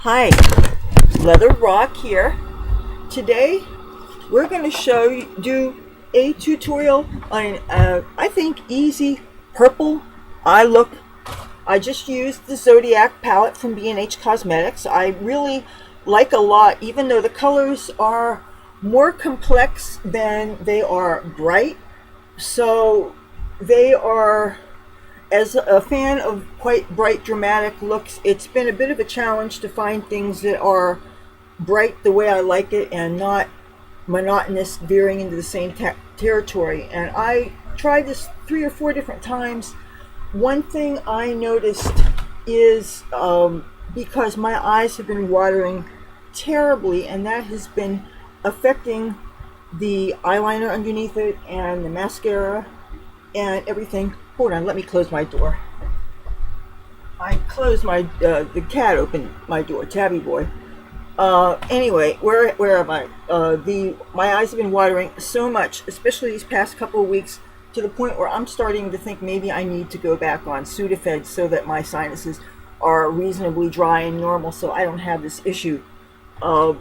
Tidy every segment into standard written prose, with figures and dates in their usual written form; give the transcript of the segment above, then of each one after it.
Hi, Leather Rokk here. Today we're going to do a tutorial on I think easy purple eye look. I just used the Zodiac Palette from B&H Cosmetics. I really like a lot, even though the colors are more complex than they are bright. So they are, as a fan of quite bright, dramatic looks, it's been a bit of a challenge to find things that are bright the way I like it and not monotonous, veering into the same territory. And I tried this 3 or 4 different times. One thing I noticed is because my eyes have been watering terribly, and that has been affecting the eyeliner underneath it and the mascara and everything. Hold on, let me close my door. I closed my, the cat opened my door, Tabby boy. Anyway, where am I? My eyes have been watering so much, especially these past couple of weeks, to the point where I'm starting to think maybe I need to go back on Sudafed so that my sinuses are reasonably dry and normal so I don't have this issue.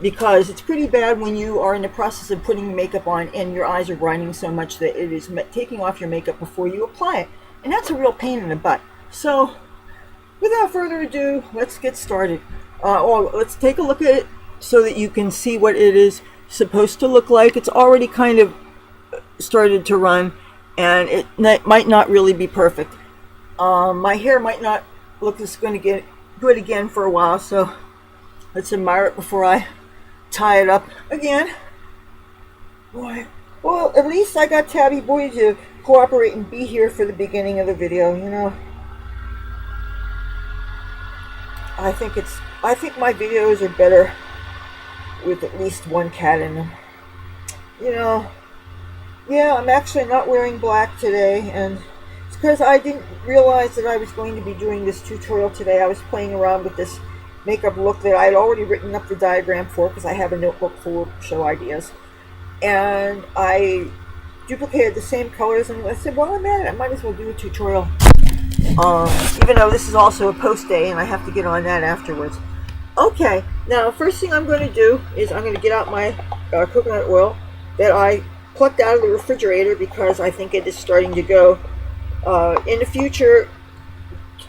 Because it's pretty bad when you are in the process of putting makeup on and your eyes are grinding so much that it is taking off your makeup before you apply it. And that's a real pain in the butt. So, without further ado, let's get started. Let's take a look at it so that you can see what it is supposed to look like. It's already kind of started to run, and it might not really be perfect. My hair might not look as going to get good again for a while, so let's admire it before I tie it up again. Boy, well, at least I got Tabby Boy to cooperate and be here for the beginning of the video, you know. I think my videos are better with at least one cat in them. You know, yeah, I'm actually not wearing black today, and it's because I didn't realize that I was going to be doing this tutorial today. I was playing around with this makeup look that I had already written up the diagram for, because I have a notebook full of show ideas, and I duplicated the same colors, and I said, well, I'm at it, I might as well do a tutorial, even though this is also a post day and I have to get on that afterwards. Okay, now first thing I'm going to do is I'm going to get out my coconut oil that I plucked out of the refrigerator because I think it is starting to go. In the future,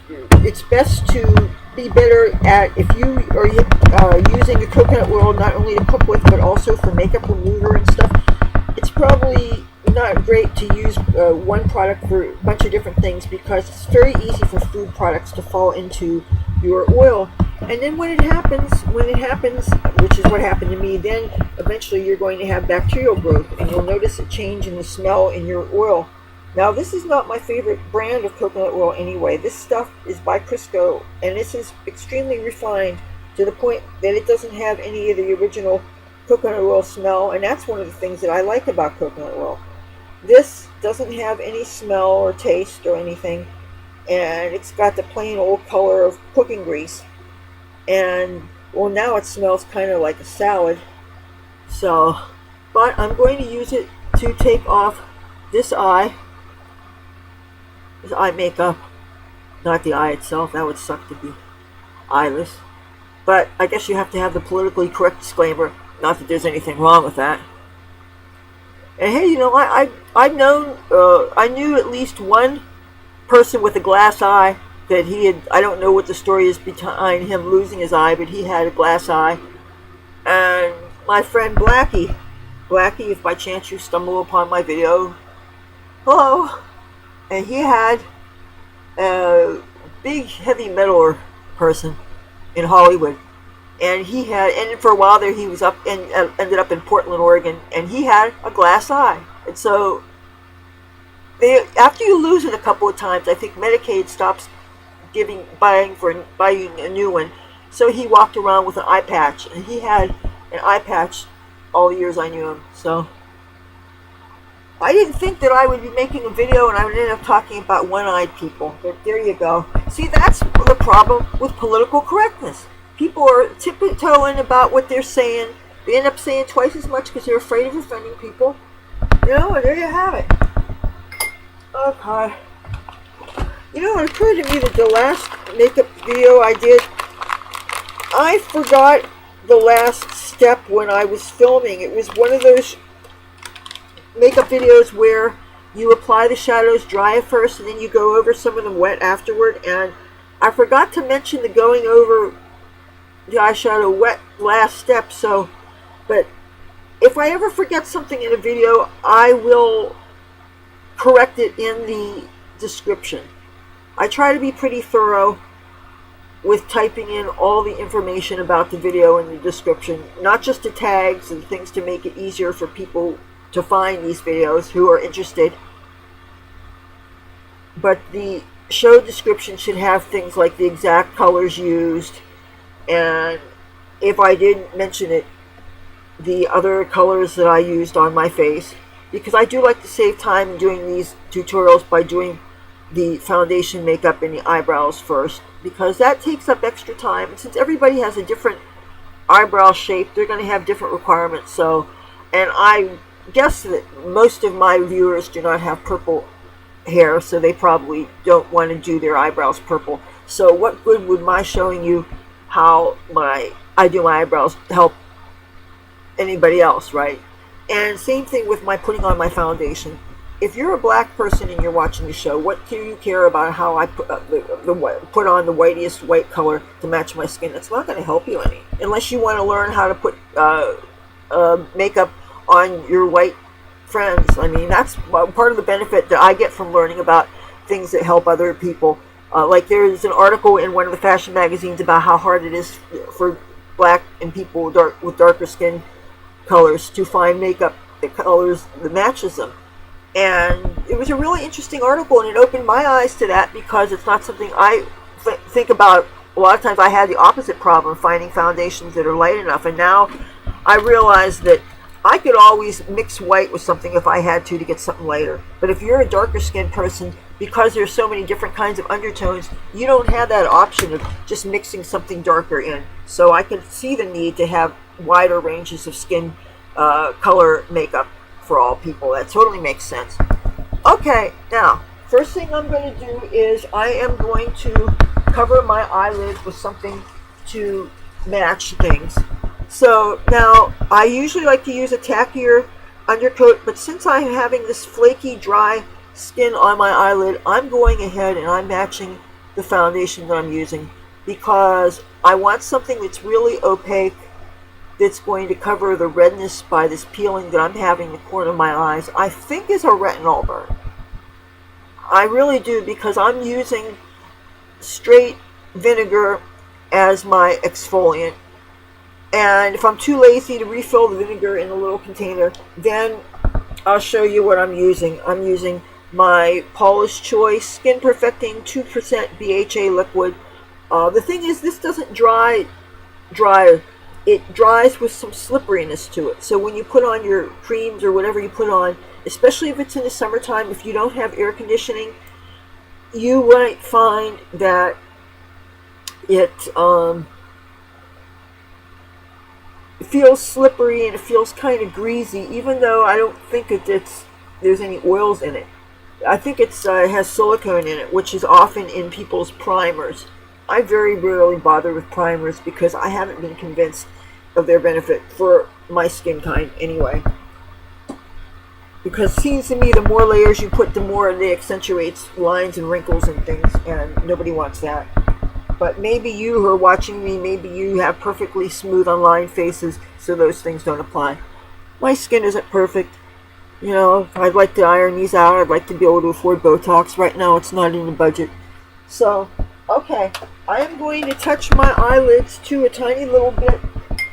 it's best to be better at, if you are using the coconut oil not only to cook with but also for makeup remover and stuff, it's probably not great to use one product for a bunch of different things, because it's very easy for food products to fall into your oil. And then when it happens, which is what happened to me, then eventually you're going to have bacterial growth, and you'll notice a change in the smell in your oil. Now, this is not my favorite brand of coconut oil anyway. This stuff is by Crisco, and this is extremely refined to the point that it doesn't have any of the original coconut oil smell, and that's one of the things that I like about coconut oil. This doesn't have any smell or taste or anything, and it's got the plain old color of cooking grease. And, well, now it smells kind of like a salad. So, but I'm going to use it to take off this eye makeup, not the eye itself. That would suck to be eyeless. But I guess you have to have the politically correct disclaimer, not that there's anything wrong with that. And hey, you know, I knew at least one person with a glass eye that he had. I don't know what the story is behind him losing his eye, but he had a glass eye. And my friend Blackie, if by chance you stumble upon my video, hello. And he had a big heavy metal person in Hollywood, and for a while there he was up and ended up in Portland, Oregon, and he had a glass eye. And so after you lose it a couple of times, I think Medicaid stops buying you a new one. So he walked around with an eye patch, and he had an eye patch all the years I knew him. So I didn't think that I would be making a video and I would end up talking about one-eyed people, but there you go. See, that's the problem with political correctness. People are tiptoeing about what they're saying. They end up saying twice as much because they're afraid of offending people. You know, and there you have it. Okay. You know, it occurred to me that the last makeup video I did, I forgot the last step when I was filming. It was one of those makeup videos where you apply the shadows dry at first and then you go over some of them wet afterward, and I forgot to mention the going over the eyeshadow wet last step. So, but if I ever forget something in a video, I will correct it in the description. I try to be pretty thorough with typing in all the information about the video in the description, not just the tags and things to make it easier for people to find these videos who are interested, but the show description should have things like the exact colors used, and if I didn't mention it, the other colors that I used on my face, because I do like to save time in doing these tutorials by doing the foundation, makeup, and the eyebrows first, because that takes up extra time, and since everybody has a different eyebrow shape, they're going to have different requirements. So, and I guess that most of my viewers do not have purple hair, so they probably don't want to do their eyebrows purple. So what good would my showing you how I do my eyebrows help anybody else, right? And same thing with my putting on my foundation. If you're a black person and you're watching the show, what do you care about how I put on the whitest white color to match my skin? It's not going to help you any, unless you want to learn how to put makeup on your white friends. I mean, that's part of the benefit that I get from learning about things that help other people. Like there's an article in one of the fashion magazines about how hard it is for black and people with darker skin colors to find makeup that colors that matches them. And it was a really interesting article, and it opened my eyes to that, because it's not something I think about. A lot of times I had the opposite problem, finding foundations that are light enough, and now I realize that I could always mix white with something if I had to get something lighter. But if you're a darker skinned person, because there's so many different kinds of undertones, you don't have that option of just mixing something darker in. So I can see the need to have wider ranges of skin color makeup for all people. That totally makes sense. Okay, now, first thing I'm going to do is I am going to cover my eyelids with something to match things. So now, I usually like to use a tackier undercoat, but since I'm having this flaky, dry skin on my eyelid, I'm going ahead and I'm matching the foundation that I'm using, because I want something that's really opaque, that's going to cover the redness by this peeling that I'm having in the corner of my eyes. I think is a retinol burn. I really do, because I'm using straight vinegar as my exfoliant. And if I'm too lazy to refill the vinegar in a little container, then I'll show you what I'm using. I'm using my Paula's Choice Skin Perfecting 2% BHA liquid. The thing is, this doesn't dry. It dries with some slipperiness to it. So when you put on your creams or whatever you put on, especially if it's in the summertime, if you don't have air conditioning, you might find that it feels slippery and it feels kind of greasy, even though I don't think there's any oils in it. I think it has silicone in it, which is often in people's primers. I very rarely bother with primers because I haven't been convinced of their benefit for my skin kind anyway. Because it seems to me the more layers you put, the more they accentuates lines and wrinkles and things, and nobody wants that. But maybe you who are watching me, maybe you have perfectly smooth unlined faces, so those things don't apply. My skin isn't perfect. You know, I'd like to iron these out. I'd like to be able to afford Botox. Right now it's not in the budget. So, okay, I am going to touch my eyelids to a tiny little bit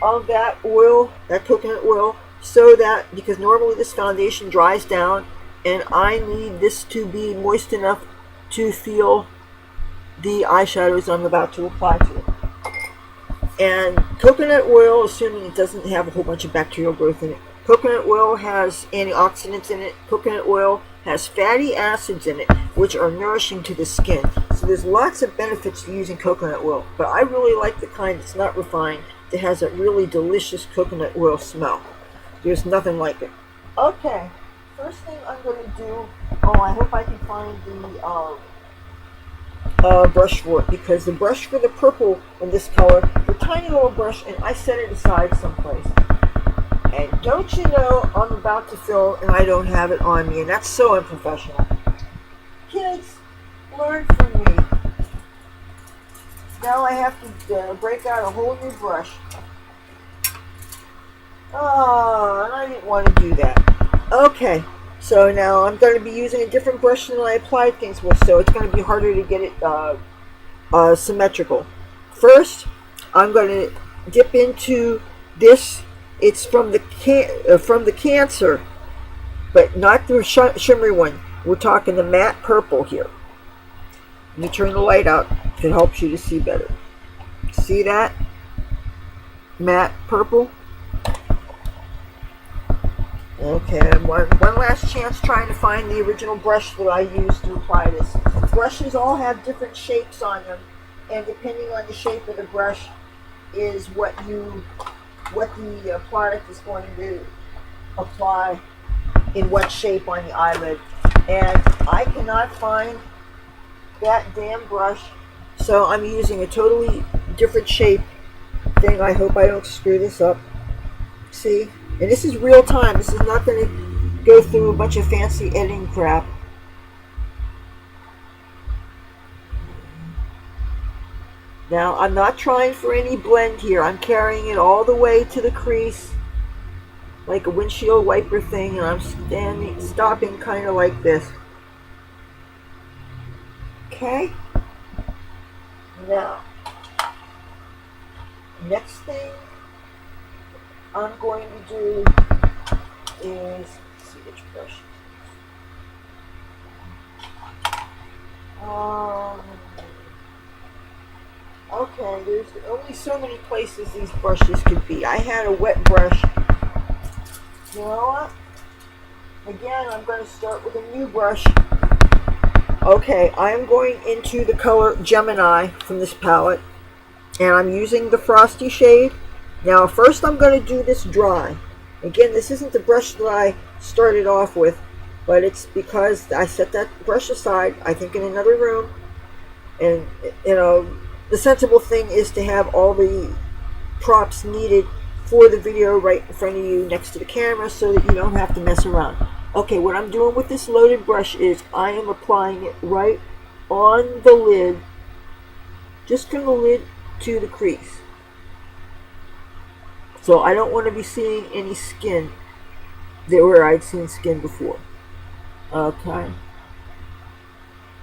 of that oil, that coconut oil, so that, because normally this foundation dries down, and I need this to be moist enough to feel the eyeshadows I'm about to apply to it. And coconut oil, assuming it doesn't have a whole bunch of bacterial growth in it, coconut oil has antioxidants in it. Coconut oil has fatty acids in it, which are nourishing to the skin. So there's lots of benefits to using coconut oil, but I really like the kind that's not refined, that has a really delicious coconut oil smell. There's nothing like it. Okay, first thing I'm going to do, I hope I can find the brush for it, because the brush for the purple in this color, for a tiny little brush and I set it aside someplace. And don't you know, I'm about to film and I don't have it on me, and that's so unprofessional. Kids, learn from me. Now I have to break out a whole new brush. Oh, and I didn't want to do that. Okay, so now I'm going to be using a different brush than I applied things with, so it's going to be harder to get it symmetrical. First, I'm going to dip into this. It's from the Cancer, but not the shimmery one. We're talking the matte purple here. Let me turn the light out. It helps you to see better. See that? Matte purple. Okay, one last chance trying to find the original brush that I used to apply this. Brushes all have different shapes on them, and depending on the shape of the brush is what the product is going to apply in what shape on the eyelid. And I cannot find that damn brush, so I'm using a totally different shape thing. I hope I don't screw this up. See? And this is real time. This is not going to go through a bunch of fancy editing crap. Now, I'm not trying for any blend here. I'm carrying it all the way to the crease, like a windshield wiper thing, and I'm stopping kind of like this. Okay? Now, next thing I'm going to do is, let's see which brush. Okay, there's only so many places these brushes could be. I had a wet brush. You know what? Again, I'm going to start with a new brush. Okay, I'm going into the color Gemini from this palette, and I'm using the Frosty shade. Now, first I'm going to do this dry. Again, this isn't the brush that I started off with, but it's because I set that brush aside, I think in another room, and, you know, the sensible thing is to have all the props needed for the video right in front of you next to the camera so that you don't have to mess around. Okay, what I'm doing with this loaded brush is I am applying it right on the lid, just from the lid to the crease. So I don't want to be seeing any skin there where I'd seen skin before. Okay.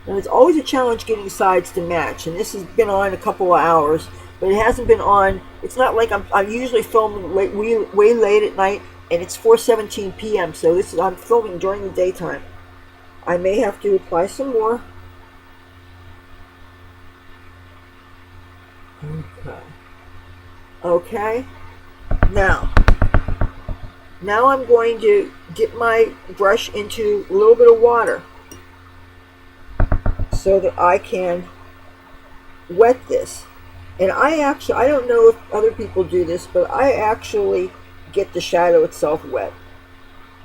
And it's always a challenge getting sides to match, and this has been on a couple of hours, but it hasn't been on. It's not like I'm usually filming way late at night, and it's 4:17 p.m. So I'm filming during the daytime. I may have to apply some more. Okay. Now I'm going to dip my brush into a little bit of water so that I can wet this. And I don't know if other people do this, but I actually get the shadow itself wet.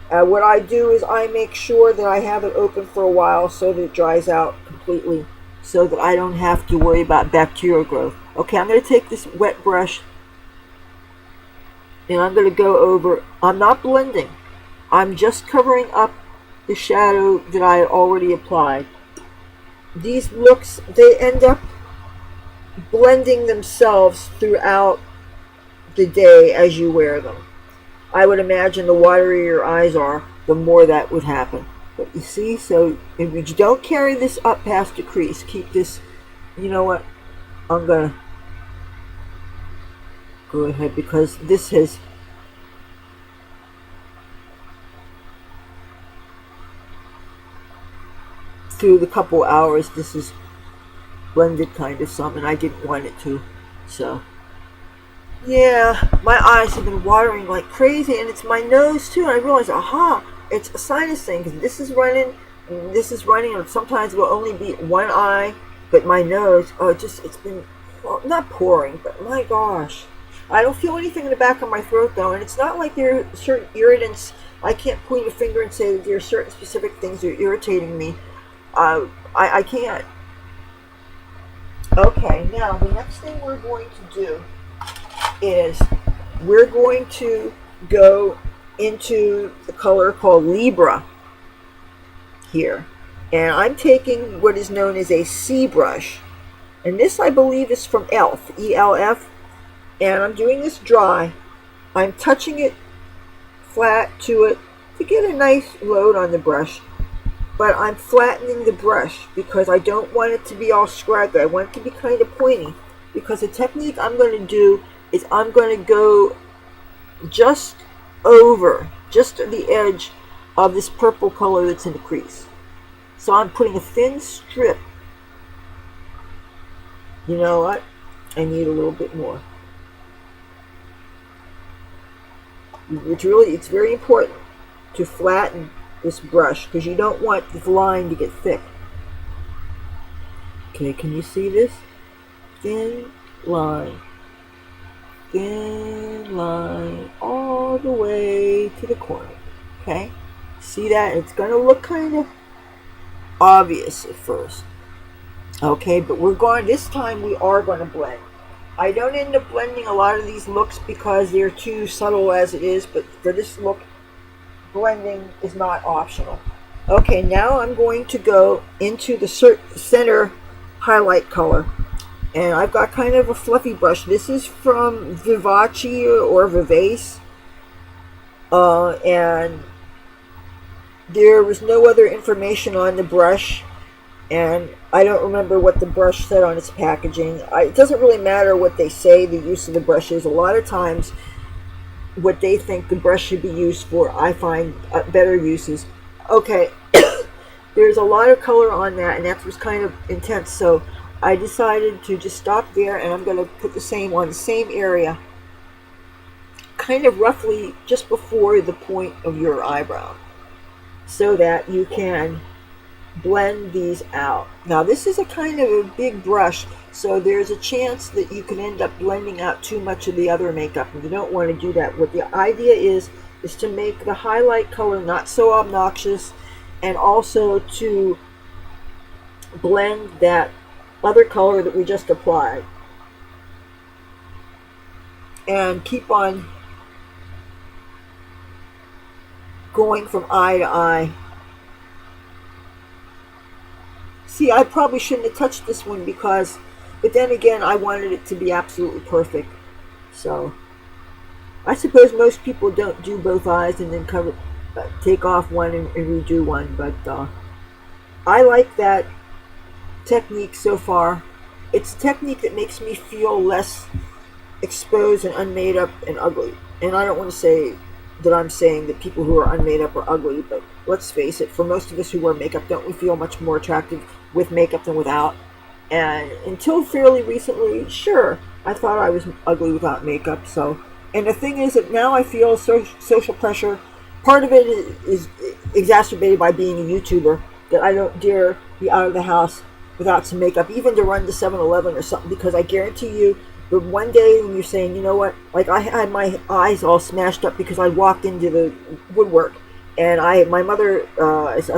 What I do is I make sure that I have it open for a while so that it dries out completely, so that I don't have to worry about bacterial growth. Okay, I'm going to take this wet brush and I'm going to go over. I'm not blending. I'm just covering up the shadow that I had already applied. These looks, they end up blending themselves throughout the day as you wear them. I would imagine the waterier your eyes are, the more that would happen. But you see, so if you don't carry this up past the crease, keep this, you know what, I'm going to go ahead because this has through the couple hours, this is blended kind of some, and I didn't want it to. So yeah, my eyes have been watering like crazy, and it's my nose too. And I realized, aha, it's a sinus thing, because this is running and this is running, and sometimes it will only be one eye, but my nose, oh, it's been not pouring, but my gosh, I don't feel anything in the back of my throat though, and it's not like there are certain irritants. I can't point a finger and say that there are certain specific things that are irritating me. I can't. Okay, now the next thing we're going to do is we're going to go into the color called Libra here. And I'm taking what is known as a C brush. And this, I believe, is from ELF, E-L-F. And I'm doing this dry. I'm touching it flat to it to get a nice load on the brush. But I'm flattening the brush because I don't want it to be all scraggly. I want it to be kind of pointy. Because the technique I'm going to do is I'm going to go just over, just the edge of this purple color that's in the crease. So I'm putting a thin strip. You know what? I need a little bit more. It's very important to flatten this brush because you don't want the line to get thick. Okay, can you see this? Thin line all the way to the corner. Okay, see that? It's going to look kind of obvious at first. Okay, but this time we are going to blend. I don't end up blending a lot of these looks because they're too subtle as it is, but for this look, blending is not optional. Okay, now I'm going to go into the center highlight color. And I've got kind of a fluffy brush. This is from Vivace or Vivace. And there was no other information on the brush. And I don't remember what the brush said on its packaging. It doesn't really matter what they say the use of the brush is. A lot of times what they think the brush should be used for, I find better uses. Okay, there's a lot of color on that, and that was kind of intense, so I decided to just stop there, and I'm going to put the same on the same area, kind of roughly just before the point of your eyebrow, so that you can blend these out. Now this is a kind of a big brush, so there's a chance that you can end up blending out too much of the other makeup, and you don't want to do that. What the idea is to make the highlight color not so obnoxious, and also to blend that other color that we just applied, and keep on going from eye to eye. See, I probably shouldn't have touched this one but then again, I wanted it to be absolutely perfect. So, I suppose most people don't do both eyes and then take off one and redo one, but I like that technique so far. It's a technique that makes me feel less exposed and unmade up and ugly. And I don't want to say that I'm saying that people who are unmade up are ugly, but let's face it, for most of us who wear makeup, don't we feel much more attractive with makeup than without? And until fairly recently, sure, I thought I was ugly without makeup. So, and the thing is that now I feel social pressure. Part of it is exacerbated by being a YouTuber, that I don't dare be out of the house without some makeup, even to run to 7-Eleven or something, because I guarantee you, but one day when you're saying, you know what, like I had my eyes all smashed up because I walked into the woodwork, and I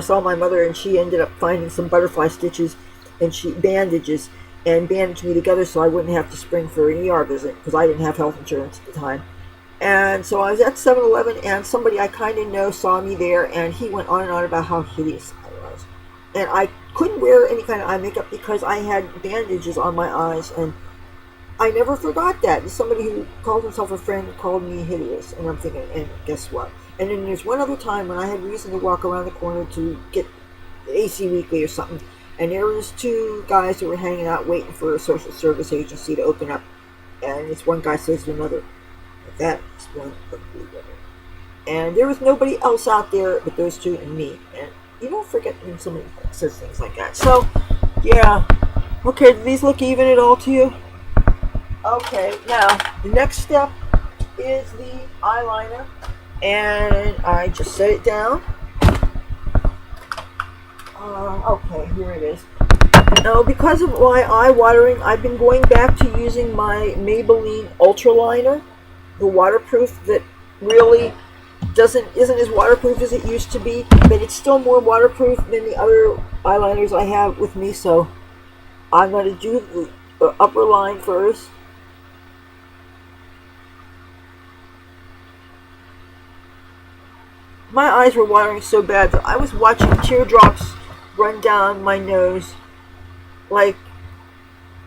saw my mother, and she ended up finding some butterfly stitches and bandages, and bandaged me together so I wouldn't have to spring for an ER visit because I didn't have health insurance at the time. And so I was at 7-Eleven, and somebody I kind of know saw me there, and he went on and on about how hideous I was. And I couldn't wear any kind of eye makeup because I had bandages on my eyes, and I never forgot that. Somebody who called himself a friend called me hideous, and I'm thinking, and guess what? And then there's one other time when I had reason to walk around the corner to get AC Weekly or something, and there was two guys who were hanging out waiting for a social service agency to open up, and this one guy says to another, that is one ugly woman. And there was nobody else out there but those two and me. And you don't forget when somebody says things like that. So, yeah. Okay, do these look even at all to you? Okay, now, the next step is the eyeliner. And I just set it down. Okay, here it is. Now, because of my eye watering, I've been going back to using my Maybelline Ultra Liner, the waterproof that really isn't as waterproof as it used to be, but it's still more waterproof than the other eyeliners I have with me. So I'm going to do the upper line first. my eyes were watering so bad that I was watching teardrops run down my nose like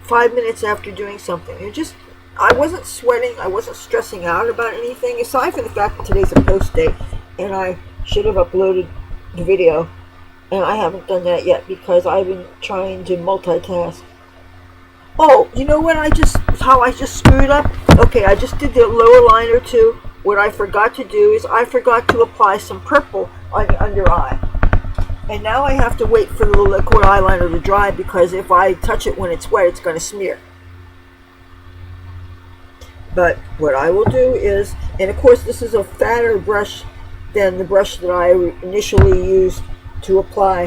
5 minutes after doing something. I wasn't sweating, I wasn't stressing out about anything, aside from the fact that today's a post day and I should have uploaded the video, and I haven't done that yet because I've been trying to multitask. Oh, you know what how I just screwed up? Okay, I just did the lower liner too. What I forgot to do is I forgot to apply some purple on the under eye. And now I have to wait for the liquid eyeliner to dry, because if I touch it when it's wet, it's going to smear. But what I will do is, and of course this is a fatter brush than the brush that I initially used to apply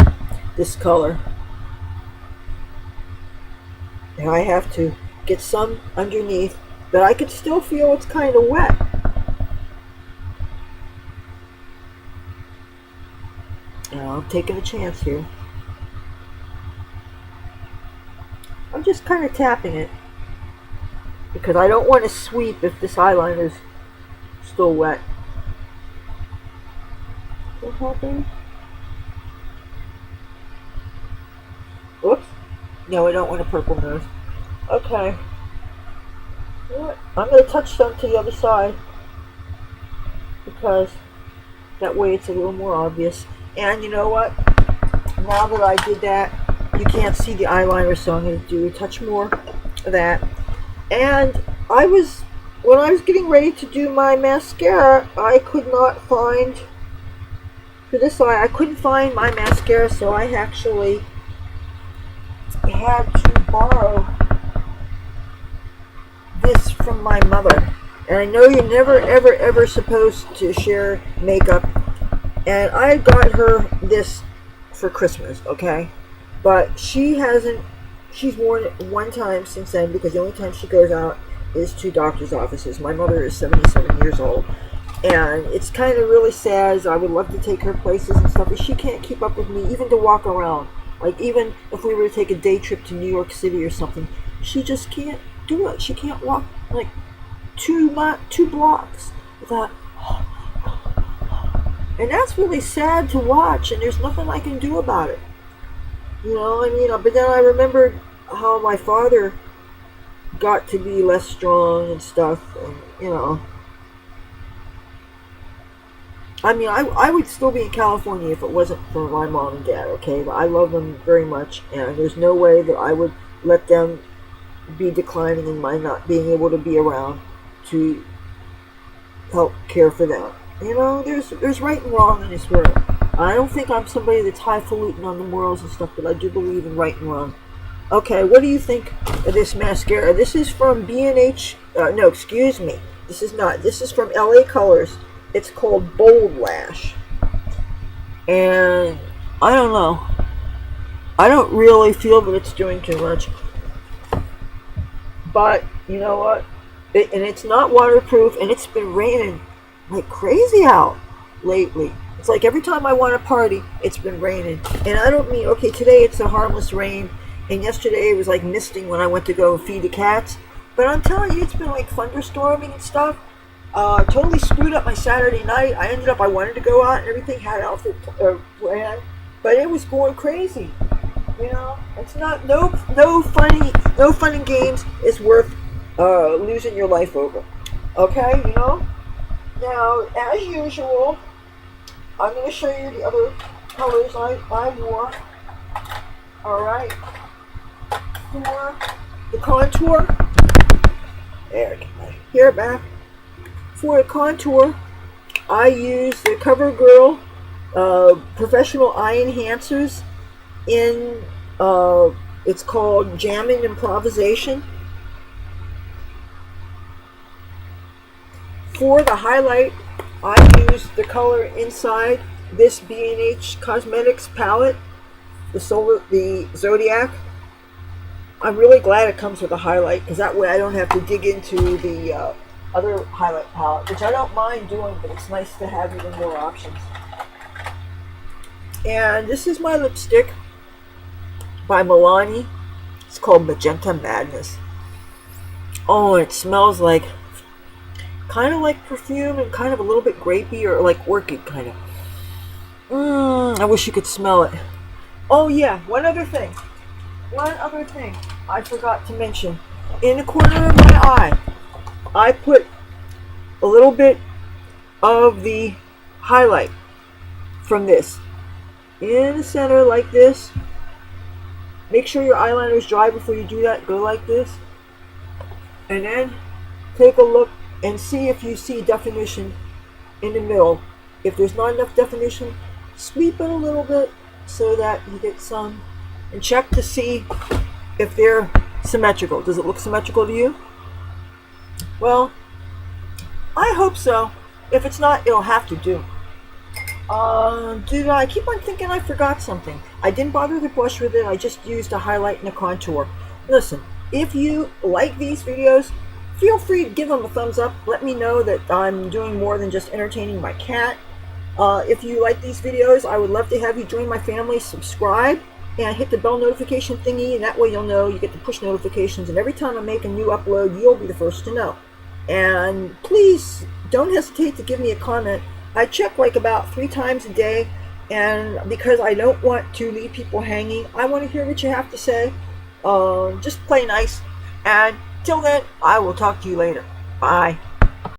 this color. And I have to get some underneath, but I can still feel it's kind of wet. Now, I'm taking a chance here. I'm just kind of tapping it because I don't want to sweep if this eyeliner is still wet. Is that happening? Oops. No, I don't want a purple nose. Okay. You know what? I'm going to touch some to the other side because that way it's a little more obvious. And you know what? Now that I did that, you can't see the eyeliner, so I'm going to do a touch more of that. And when I was getting ready to do my mascara, I could not find, for this eye, I couldn't find my mascara, so I actually had to borrow this from my mother. And I know you're never, ever, ever supposed to share makeup. And I got her this for Christmas, okay? But she's worn it one time since then, because the only time she goes out is to doctor's offices. My mother is 77 years old. And it's kind of really sad, as I would love to take her places and stuff, but she can't keep up with me, even to walk around. Like, even if we were to take a day trip to New York City or something, she just can't do it. She can't walk, like, 2 blocks without... And that's really sad to watch, and there's nothing I can do about it. You know, I mean, but then I remembered how my father got to be less strong and stuff, and, you know. I mean, I would still be in California if it wasn't for my mom and dad, okay? But I love them very much, and there's no way that I would let them be declining in my not being able to be around to help care for them. You know, there's right and wrong in this world. I don't think I'm somebody that's highfalutin on the morals and stuff, but I do believe in right and wrong. Okay, what do you think of this mascara? This is from B&H, no, excuse me. This is not. This is from LA Colors. It's called Bold Lash. And I don't know. I don't really feel that it's doing too much. But, you know what? And it's not waterproof, and it's been raining like crazy out lately. It's like every time I want to party, it's been raining. And I don't mean, okay, today it's a harmless rain, and yesterday it was like misting when I went to go feed the cats. But I'm telling you, it's been like thunderstorming and stuff. Totally screwed up my Saturday night. I wanted to go out and everything, had an outfit planned, but it was going crazy. You know, it's not no fun and games is worth losing your life over. Okay, you know. Now, as usual, I'm going to show you the other colors I wore. Alright. For the contour. There, get my hair back. For the contour, I use the CoverGirl Professional Eye Enhancers in, it's called Jammin' Improvisation. For the highlight, I use the color inside this B&H Cosmetics palette, the Zodiac. I'm really glad it comes with a highlight, because that way I don't have to dig into the other highlight palette, which I don't mind doing, but it's nice to have even more options. And this is my lipstick by Milani. It's called Magenta Madness. Oh, it smells like kind of like perfume and kind of a little bit grapey, or like orchid kind of. I wish you could smell it. Oh yeah, one other thing I forgot to mention. In the corner of my eye, I put a little bit of the highlight from this in the center like this. Make sure your eyeliner is dry before you do that. Go like this, and then take a look and see if you see definition in the middle. If there's not enough definition, sweep it a little bit so that you get some, and check to see if they're symmetrical. Does it look symmetrical to you? Well, I hope so. If it's not, it'll have to do. I keep on thinking I forgot something. I didn't bother to brush with it. I just used a highlight and a contour. Listen, if you like these videos, feel free to give them a thumbs up. Let me know that I'm doing more than just entertaining my cat. If you like these videos, I would love to have you join my family. Subscribe and hit the bell notification thingy, and that way you'll know, you get the push notifications, and every time I make a new upload, you'll be the first to know. And please don't hesitate to give me a comment. I check like about 3 times a day, and because I don't want to leave people hanging, I want to hear what you have to say. Just play nice, and till then, I will talk to you later. Bye.